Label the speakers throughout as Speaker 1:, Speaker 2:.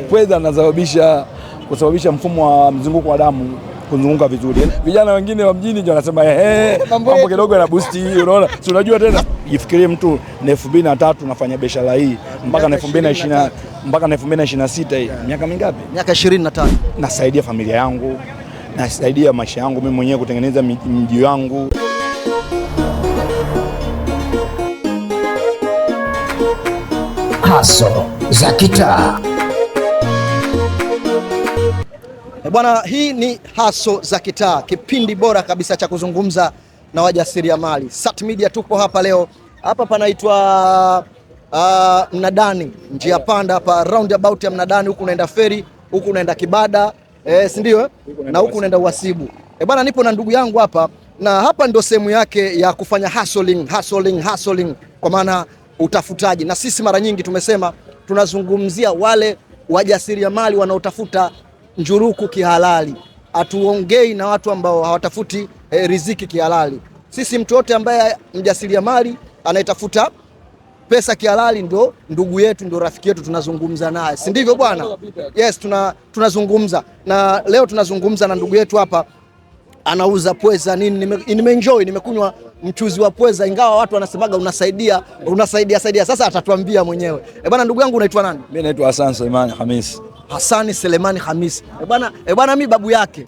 Speaker 1: Pweza anasababisha mfumo wa mzunguko wa damu kuzunguka vizuri. Vijana wengine wa mjini ndio wanasema mambo kidogo yana boost hii, unaona? Si unajua tena, jifikirie mtu na 2003 nafanya biashara hii mpaka na 2020 mpaka na 2026 hii. Miaka mingapi?
Speaker 2: Miaka 25.
Speaker 1: Nasaidia familia yangu, nasaidia maisha yangu mimi mwenyewe, kutengeneza mji wangu.
Speaker 2: Haso za kitaa. Bwana, hii ni Haso za Kitaa, kipindi bora kabisa cha kuzungumza na wajasiriamali. Sat Media tupo hapa leo. Hapa panaitwa Mnadani, njia panda hapa roundabout ya Mnadani. Huku unaenda Feri, huku unaenda Kibada, si ndio? Na huku unaenda Uhasibu. Bwana, nipo na ndugu yangu hapa, na hapa ndio sehemu yake ya kufanya hustling kwa maana utafutaji. Na sisi mara nyingi tumesema tunazungumzia wale wajasiriamali wanaotafuta njuruku kihalali. Hatuongei na watu ambao hawatafuti riziki kihalali. Sisi mtu wote ambaye mjasiriamali anayetafuta pesa kihalali ndo ndugu yetu, ndo rafiki yetu, tunazungumza naye, si ndivyo bwana? Yes, tunazungumza na leo tunazungumza na ndugu yetu hapa, anauza pweza nini. Nimeenjoy, nimekunywa mchuzi wa pweza, ingawa watu wanasemaga unasaidia. Sasa atatuambia mwenyewe. Bwana, ndugu yangu unaitwa nani?
Speaker 1: Mimi naitwa Hassan Selemani Hamis.
Speaker 2: Hassan Selemani Hamis. Bwana, mimi babu yake.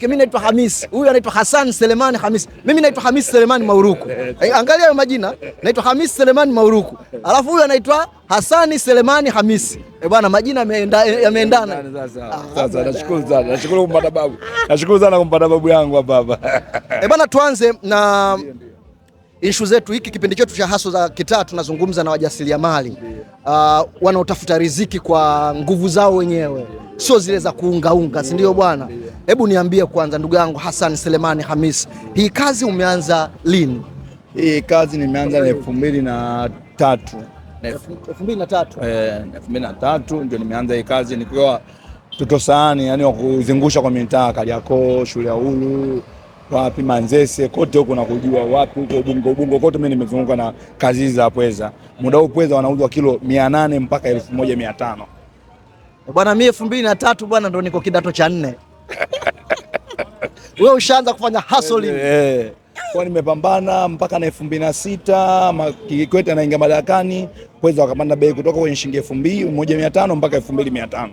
Speaker 2: Mimi naitwa Hamis. Huyu anaitwa Hassan Selemani Hamis. Mimi naitwa Hamis Selemani Mauruku. Angalia hayo majina. Naitwa Hamis Selemani Mauruku. Alafu huyu anaitwa Hassan Selemani Hamis. Bwana, majina yameendana.
Speaker 1: Sasa nashukuru kumpata babu. Nashukuru sana kumpata babu yangu hapa.
Speaker 2: Bwana, tuanze na issue zetu. Hiki kipindi chetu cha Haso za Kitaa tunazungumza na wajasiriamali wanaotafuta riziki kwa nguvu zao wenyewe, sio zile za kuunga, si ndio bwana? Hebu niambie kwanza, ndugu yangu Hassan Selemani Hamis, hii kazi umeanza lini?
Speaker 1: Hii kazi nimeanza na 2003. 2003 ndio nimeanza hii kazi, nikiwa mtoto sahani, yani wa kuzungusha kwa mitaa, Kariakoo, shule ya Ulu, wapi Manzese, kote huko nakujua, wapi huko Ubungo kote mimi nimezunguka na kazi za pweza. Muda huu pweza wanauzwa kilo 800 mpaka 1500.
Speaker 2: Bwana, mimi 2003 bwana ndo niko kidato cha 4. Wewe ushaanza kufanya hustling?
Speaker 1: Kwa nimepambana mpaka na 2006 Kikwete anaingia madarakani, pweza wakapanda bei kutoka kwenye shilingi 1500 mpaka 2500.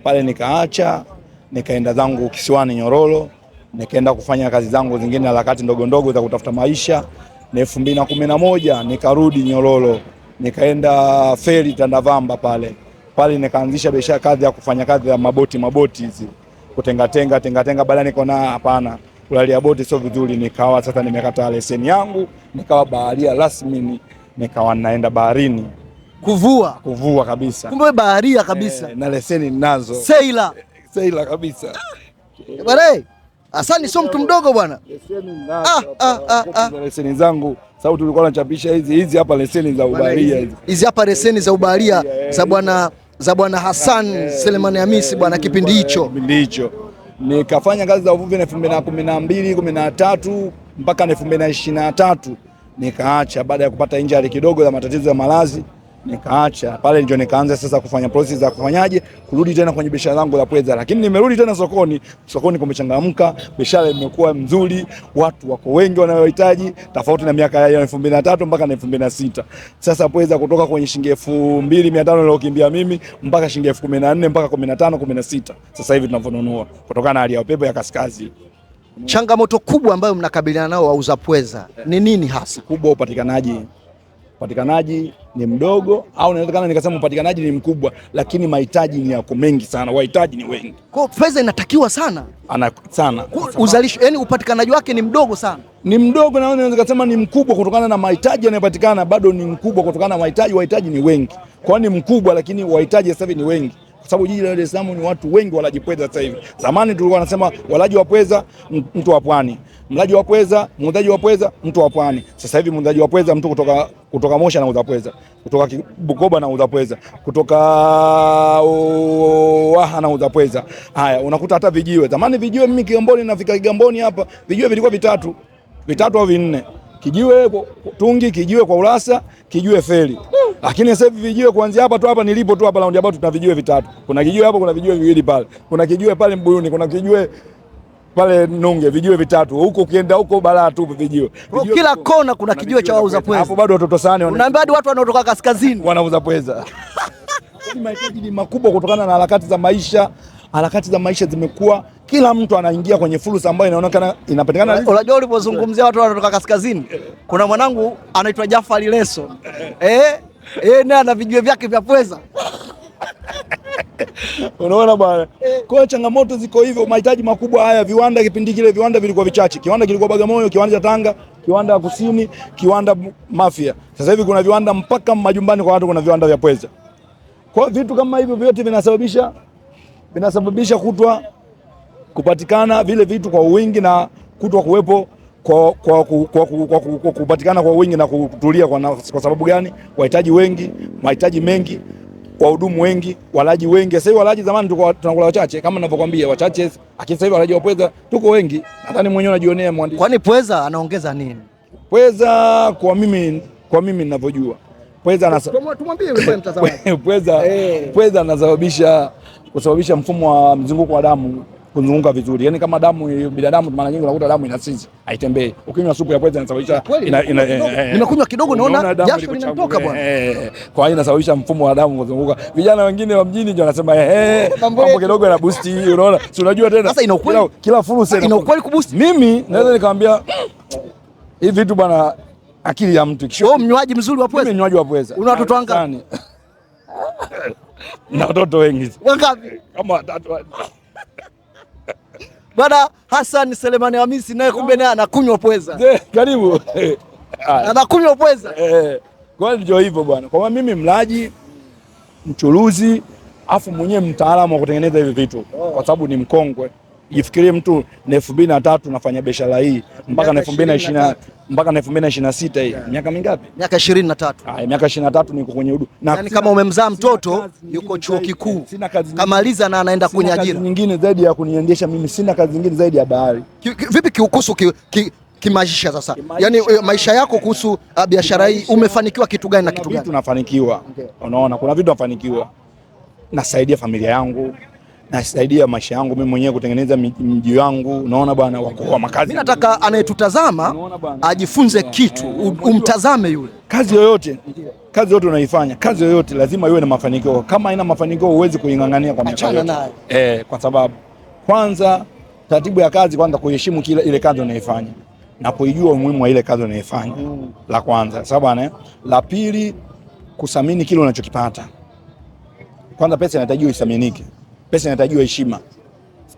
Speaker 1: Pale nikaacha, nikaenda zangu kisiwani Nyororo, nikaenda kufanya kazi zangu zingine harakati ndogo za kutafuta maisha. Na 2011 nikarudi Nyororo, nikaenda Feri Tandavamba pale nikaanzisha biashara, kazi ya kufanya kazi ya maboti hizi, kutenga. Baada nikaona hapana, kulalia boti sio vizuri, nikawa sasa nimekata leseni yangu, nikawa baharia rasmi, nikawa naenda baharini kuvua kabisa.
Speaker 2: Kumbe baharia kabisa.
Speaker 1: Na leseni ninazo. Sailor kabisa.
Speaker 2: Bwana, Hassan sio mtu mdogo bwana.
Speaker 1: Leseni zangu sababu tulikuwa tunachapisha hizi hapa leseni za ubaharia
Speaker 2: hizi hapa leseni za ubaharia za bwana Hassan Selemani Hamis bwana. Kipindi hicho
Speaker 1: nikafanya kazi za uvuvi na 2012 13 mpaka 2023 nikaacha, baada ya kupata injury kidogo za matatizo ya malazi nikaacha. Pale ndio nikaanza sasa kufanya process za kufanyaje kurudi tena kwenye biashara zangu za pweza, lakini nimerudi tena sokoni kumechangamka, biashara imekuwa nzuri, watu wako wengi wanaohitaji, tofauti na miaka ya 2003 mpaka 2006. Sasa pweza kutoka kwenye shilingi 2500 nilokimbia mimi mpaka shilingi 14,000 mpaka 15,000 16. Sasa hivi tunavyonunua kutokana na hali ya upepo ya kaskazi.
Speaker 2: Changamoto kubwa ambayo mnakabiliana nao wauza pweza ni nini hasa?
Speaker 1: Kubwa upatikanaji ni mdogo, au inawezekana nikasema upatikanaji ni mkubwa, lakini mahitaji ni yako mengi sana, wahitaji ni wengi.
Speaker 2: Kwa pesa inatakiwa sana.
Speaker 1: Sana.
Speaker 2: Uzalisho, yani upatikanaji wake ni mdogo sana.
Speaker 1: Ni mdogo, na naweza kusema ni mkubwa kutokana na mahitaji yanayopatikana, bado ni mkubwa kutokana na wahitaji ni wengi. Kwa ni mkubwa, lakini wahitaji sasa hivi ni wengi. Kwa sababu jiji la Dar es Salaam ni watu wengi walaji pweza sasa hivi. Zamani tulikuwa tunasema walaji wa pweza mtu wa pwani, mlaji wa pweza, muuzaji wa pweza mtu wa pwani. Sasa hivi muuzaji wa pweza mtu kutoka Moshi anauza pweza, kutoka Bukoba anauza pweza, kutoka anauza pweza. Haya, unakuta hata vijiwe. Zamani vijiwe, mimi Kigamboni nafika Kigamboni hapa, vijiwe vilikuwa vitatu au vinne. kijiwe tungi, kijiwe kwa Ulasa, kijiwe feri. Lakini sasa hivi vijiwe kuanzia hapa tu, hapa nilipo tu hapa round about tuna vijiwe vitatu. Kuna kijiwe hapo, kuna vijiwe viwili pale. Kuna kijiwe pale Mbuyuni, kuna kijiwe pale Nunge, vijiwe vitatu. Huko ukienda huko balaa tu vijiwe.
Speaker 2: Kila kona kuna kijiwe cha wauza pweza.
Speaker 1: Hapo bado watoto sana.
Speaker 2: Unaambia hadi watu wanaotoka kaskazini
Speaker 1: wanauza pweza. Mahitaji ni makubwa kutokana na harakati za maisha. Harakati za maisha zimekuwa, kila mtu anaingia kwenye fursa ambayo inaonekana inapatikana.
Speaker 2: Unajua ulipozungumzia watu wanatoka kaskazini, kuna mwanangu anaitwa Jafari Leso. Naye ana vijiwe vyake vya pweza.
Speaker 1: Unaona bwana. Kwa changamoto ziko hivyo, mahitaji makubwa haya. Viwanda kipindi kile viwanda vilikuwa vichache. Kiwanda kilikuwa Bagamoyo, kiwanda cha Tanga, kiwanda Kusini, kiwanda Mafia. Sasa hivi kuna viwanda mpaka majumbani kwa watu, kuna viwanda vya pweza. Kwa vitu kama hivyo vyote vinasababisha kutwa kupatikana vile vitu kwa wingi na kutwa kuwepo kwa kupatikana kwa wingi na kutulia. Kwa sababu gani? Wahitaji wengi, mahitaji mengi, wahudumu wengi, walaji wengi. Sasa hivi walaji, zamani tulikuwa tunakula wachache kama ninavyokuambia, wachache, lakini sasa hivi walaji wa pweza tuko wengi. Nadhani mwenyewe unajionea mwandishi.
Speaker 2: Kwani pweza anaongeza nini?
Speaker 1: Pweza kwa mimi ninavyojua, pweza
Speaker 2: tumwambie wewe mtazamaji.
Speaker 1: Pweza kusababisha mfumo wa mzunguko wa damu kuzunguka vizuri. Yaani kama damu binadamu mara nyingi unakuta damu inasisi, haitembei. Ukinywa supu ya pweza inasababisha
Speaker 2: nimekunywa kidogo naona jasho linatoka bwana.
Speaker 1: Kwa hiyo inasababisha mfumo wa damu kuzunguka. Vijana wengine wa mjini ndio wanasema hapo kidogo ina boost, unaona? Si unajua tena.
Speaker 2: Sasa ina ukweli
Speaker 1: kila fursa
Speaker 2: ina ukweli kuboost.
Speaker 1: Mimi naweza nikamwambia hivi vitu bwana, akili ya mtu kisho.
Speaker 2: Wewe mnywaji mzuri wa pweza?
Speaker 1: Mimi mnywaji wa pweza.
Speaker 2: Una watoto wangapi?
Speaker 1: Na watoto wengi.
Speaker 2: Wangapi?
Speaker 1: Kama watatu.
Speaker 2: Bwana Hassan Selemani Hamisi naye kumbe naye anakunywa pweza.
Speaker 1: Karibu.
Speaker 2: Anakunywa pweza.
Speaker 1: Kwa ndio hivyo bwana. Kwa mimi mlaji, mchuruzi, afu mwenyewe mtaalamu wa kutengeneza hivi vitu. Kwa sababu ni mkongwe. Jifikirie mtu na 2003 nafanya biashara hii mpaka na 2020 mpaka na 2026 hii. Miaka mingapi?
Speaker 2: Miaka 23.
Speaker 1: Miaka 23 niko kwenye huduma.
Speaker 2: Yaani kama umemzaa mtoto yuko chuo kikuu. Kamaliza na anaenda kwenye ajira.
Speaker 1: Kazi nyingine zaidi ya kuniendesha mimi, sina kazi nyingine zaidi ya bahari.
Speaker 2: Vipi kiukusu kimaisha sasa? Yaani maisha yako kuhusu biashara hii umefanikiwa kitu gani na kitu gani?
Speaker 1: Vitu nafanikiwa. Unaona, kuna vitu nafanikiwa. Nasaidia familia yangu, nasaidia maisha yangu mimi mwenyewe kutengeneza mji wangu. Unaona bwana, wa makazi.
Speaker 2: Mimi nataka anayetutazama ajifunze kitu, umtazame yule.
Speaker 1: Kazi yoyote unaifanya, kazi yoyote lazima iwe na mafanikio. Kama haina mafanikio huwezi kuingangania kwa miaka yote. Kwa sababu kwanza taratibu ya kazi, kwanza kuheshimu ile kazi unaifanya na kuijua umuhimu wa ile kazi unaifanya. La kwanza, sababu la pili kusamini kile unachokipata. Kwanza pesa inahitaji isaminike. Pesa inahitaji heshima.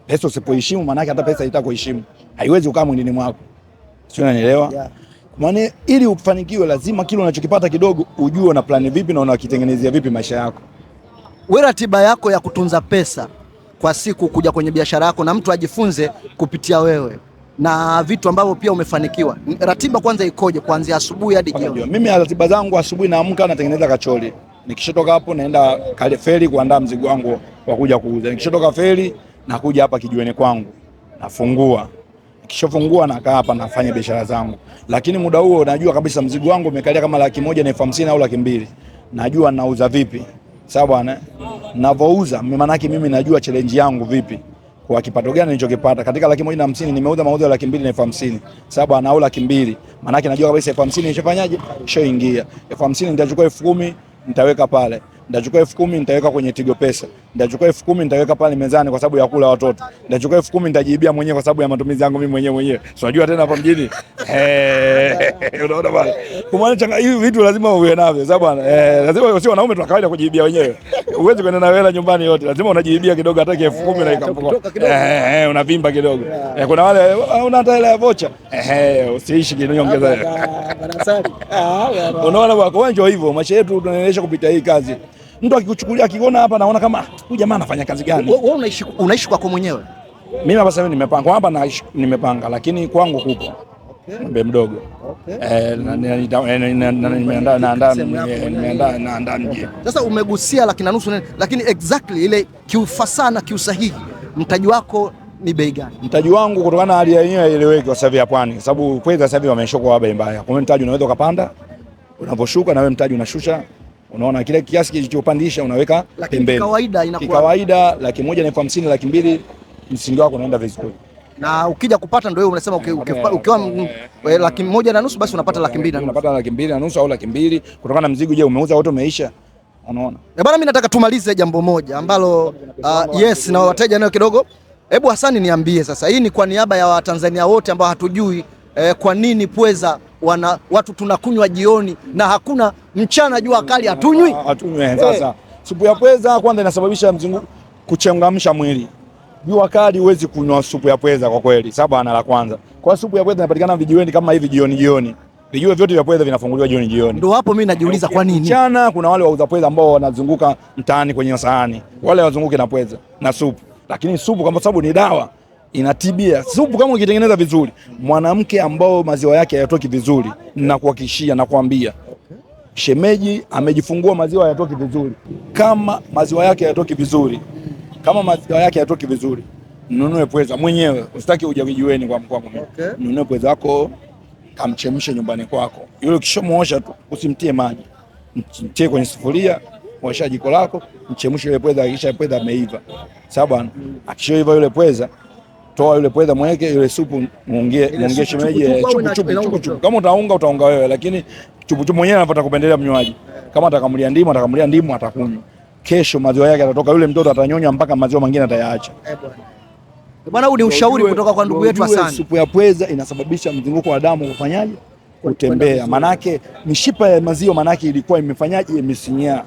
Speaker 1: Pesa usipoheshimu maana yake hata pesa haitakuheshimu. Haiwezi kukaa mwilini mwako. Sio, unanielewa? Yeah. Maana ili ufanikiwe lazima kile unachokipata kidogo ujue na plani vipi na unakitengenezea vipi maisha yako.
Speaker 2: Wewe ratiba yako ya kutunza pesa kwa siku kuja kwenye biashara yako na mtu ajifunze kupitia wewe na vitu ambavyo pia umefanikiwa. Ratiba kwanza ikoje kuanzia asubuhi hadi jioni?
Speaker 1: Mimi ratiba zangu, asubuhi naamka natengeneza kachori. Nikishatoka hapo naenda kale feri kuandaa mzigo wangu wa kuja kuuza. Nikishatoka feri nakuja hapa kijiweni kwangu. Nafungua. Nikishafungua nakaa hapa nafanya biashara zangu. Lakini muda huo najua kabisa mzigo wangu umekalia kama 150,000 au 200,000. Najua nauza vipi. Sawa bwana. Ninavouza maana yake mimi najua challenge yangu vipi. Kwa kipato gani nilichokipata. Katika 150,000 nimeuza mauzo ya 200,000 na 50,000. Sawa bwana, au 200,000. Maana yake najua kabisa 50,000 nishafanyaje? Shoingia. 50,000 nitachukua 10,000 nitaweka pale. Nitachukua 10,000 nitaweka kwenye Tigo Pesa. Nitachukua 10,000 nitaweka pale mezani kwa sababu ya kula watoto. Nitachukua 10,000 nitajibia mwenyewe kwa sababu ya matumizi yangu mimi mwenyewe. Si unajua tena hapa mjini. Unaona bwana. Kumaanisha hivi vitu lazima uwe navyo. Sababu bwana, lazima sio wanaume tu kawaida kujibia wenyewe. Uweze kwenda na hela nyumbani yote. Lazima unajibia kidogo hata 10,000 na ikamfuko. Unavimba kidogo. Kuna wale una hata hela ya vocha. Usiishi kinyongeza. Unaona bwana, kwa hiyo hivyo maisha yetu tunaendesha kupitia hii kazi. Mtu akikuchukulia akiona hapa naona kama huyu jamaa anafanya kazi gani?
Speaker 2: Wewe unaishi kwako mwenyewe?
Speaker 1: Mimi hapa sasa nimepanga. Hapa naishi nimepanga lakini kwangu kupo. Mbe mdogo. Nimeandaa mji.
Speaker 2: Sasa umegusia 1,200,000 lakini exactly ile kiufasaha na kiusahihi mtaji wako ni bei gani?
Speaker 1: Mtaji wangu kutokana na hali yenyewe ieleweke kwa sababu ya Pwani, kwa sababu pweza sasa hivi wameshoka kwa bei mbaya. Kwa hiyo mtaji unaweza ukapanda, unaposhuka na wewe mtaji unashusha. Unaona kile kiasi kilichopandisha unaweka pembeni.
Speaker 2: Kawaida inakuwa
Speaker 1: kawaida 150,000 200,000 msingi wako unaenda vizuri.
Speaker 2: Na ukija kupata ndio wewe unasema ukiwa 1.5 basi unapata 200,000.
Speaker 1: Unapata 200,000 au 200,000 kutokana na mzigo. Je, umeuza wote umeisha? Unaona?
Speaker 2: Bwana, mimi nataka tumalize jambo moja ambalo yes na wateja nayo kidogo. Hebu Hassan niambie sasa, hii ni kwa niaba ya Watanzania wote ambao hatujui kwa nini pweza watu tunakunywa jioni na hakuna mchana jua kali hatunywi?
Speaker 1: Hatunywi sasa. Supu ya pweza kwanza inasababisha mzunguko, kuchangamsha mwili. Jua kali huwezi kunywa supu ya pweza kwa kweli, sababu ana la kwanza. Kwa supu ya pweza inapatikana vijiweni kama hivi jioni. Vijiwe vyote vya pweza vinafunguliwa jioni. Ndio
Speaker 2: hapo mimi najiuliza kwa nini?
Speaker 1: Mchana kuna wale wauza pweza ambao wanazunguka mtaani kwenye sahani. Wale wazunguke na pweza na supu. Lakini supu kwa sababu ni dawa, inatibia. Supu kama ukitengeneza vizuri, mwanamke ambao maziwa yake hayatoki vizuri, ninakuhakikishia na kuambia, shemeji amejifungua maziwa hayatoki vizuri. Kama maziwa yake hayatoki vizuri, nunue pweza mwenyewe. Usitaki uje vijiweni kwa mkwangu mimi. Nunue pweza wako, kamchemshe nyumbani kwako. Yule kishomuosha tu, usimtie maji. Mtie kwenye sufuria, osha jiko lako, mchemshe ile pweza, kisha pweza imeiva. Sawa bwana. Akishoiva yule pweza, toa yule pweza, mweke ile supu, muongee shemeji, chupu. Kama utaunga wewe, lakini chupu mwenyewe anapata kupendelea mnywaji. Kama atakamulia ndimu atakunywa. Kesho maziwa yake atatoka, yule mtoto atanyonya mpaka maziwa mengine atayaacha.
Speaker 2: Bwana, huu ni ushauri kutoka kwa ndugu yetu Hassan.
Speaker 1: Supu ya pweza inasababisha mzunguko wa damu kufanyaje? Kutembea. Manake mishipa ya maziwa manake ilikuwa imefanyaje? Imesinyaa.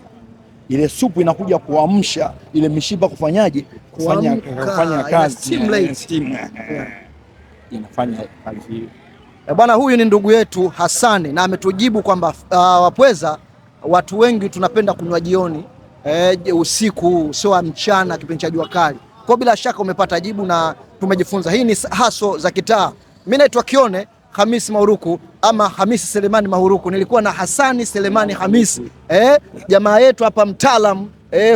Speaker 1: Ile supu inakuja kuamsha ile mishipa kufanyaje? Kufanya kazi. Inafanya kazi hiyo.
Speaker 2: Bwana, huyu ni ndugu yetu Hassan na ametujibu kwamba wapweza watu wengi tunapenda kunywa jioni, usiku sio mchana kipindi cha jua kali. Kwa bila shaka umepata jibu na tumejifunza. Hii ni haso za kitaa. Mimi naitwa Kione Hamisi Mahuruku ama Hamisi Selemani Mahuruku. Nilikuwa na Hassan Selemani Hamisi. Jamaa yetu hapa mtaalam,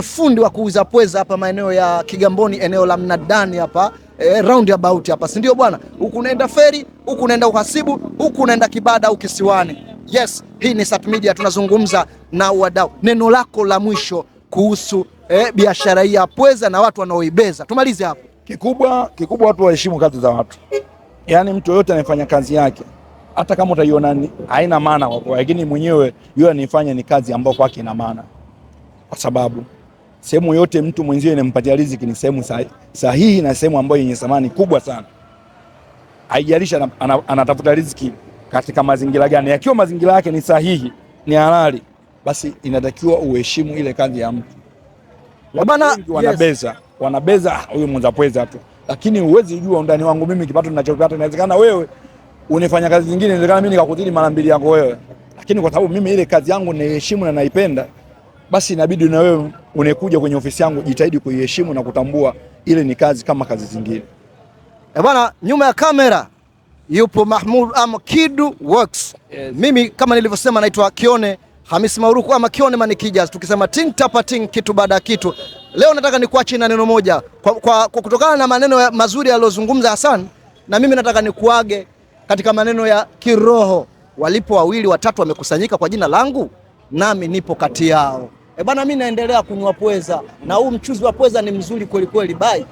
Speaker 2: fundi wa kuuza pweza hapa maeneo ya Kigamboni, eneo la Mnadani hapa, roundabout hapa. Si ndio bwana? Huku unaenda Feri, huku unaenda Uhasibu, huku unaenda Kibada au Kisiwani. Yes, hii ni Sat Media, tunazungumza na wadau. Neno lako la mwisho kuhusu biashara hii ya pweza na watu wanaoibeza. Tumalize hapo.
Speaker 1: Kikubwa watu waheshimu kazi za watu. Yaani mtu yote anayefanya kazi yake, hata kama utaiona haina maana kwa, lakini mwenyewe yule anifanya ni kazi ambayo kwake ina maana. Kwa sababu sehemu yote mtu mwenzie inampatia riziki ni sehemu sahihi na sehemu ambayo yenye thamani kubwa sana. Haijalisha anatafuta riziki katika mazingira gani. Yakiwa mazingira yake ni sahihi, ni halali, basi inatakiwa uheshimu ile kazi ya mtu. Wanabeza huyu mwenza pweza tu. Lakini uwezi jua undani wangu mimi kipato ninachopata. Inawezekana wewe unifanya kazi nyingine, inawezekana mimi nikakuzidi mara 2 yako wewe. Lakini kwa sababu mimi ile kazi yangu naiheshimu na naipenda, basi inabidi na wewe unekuja kwenye ofisi yangu jitahidi kuiheshimu na kutambua ile ni kazi kama kazi zingine.
Speaker 2: Bwana, nyuma ya kamera yupo Mahmoud ama Kidu Works. Yes. Mimi kama nilivyosema naitwa Kione Hamisi Mahuruku ama Kione Manikijas, tukisema ting tapa ting, kitu baada ya kitu. Leo nataka nikuache na neno moja kwa kutokana na maneno mazuri aliyozungumza Hassan, na mimi nataka nikuage katika maneno ya kiroho. Walipo 2 watatu wamekusanyika kwa jina langu, nami nipo kati yao. Bwana, mimi naendelea kunywa pweza na huu mchuzi wa pweza ni mzuri kweli kweli. Bye.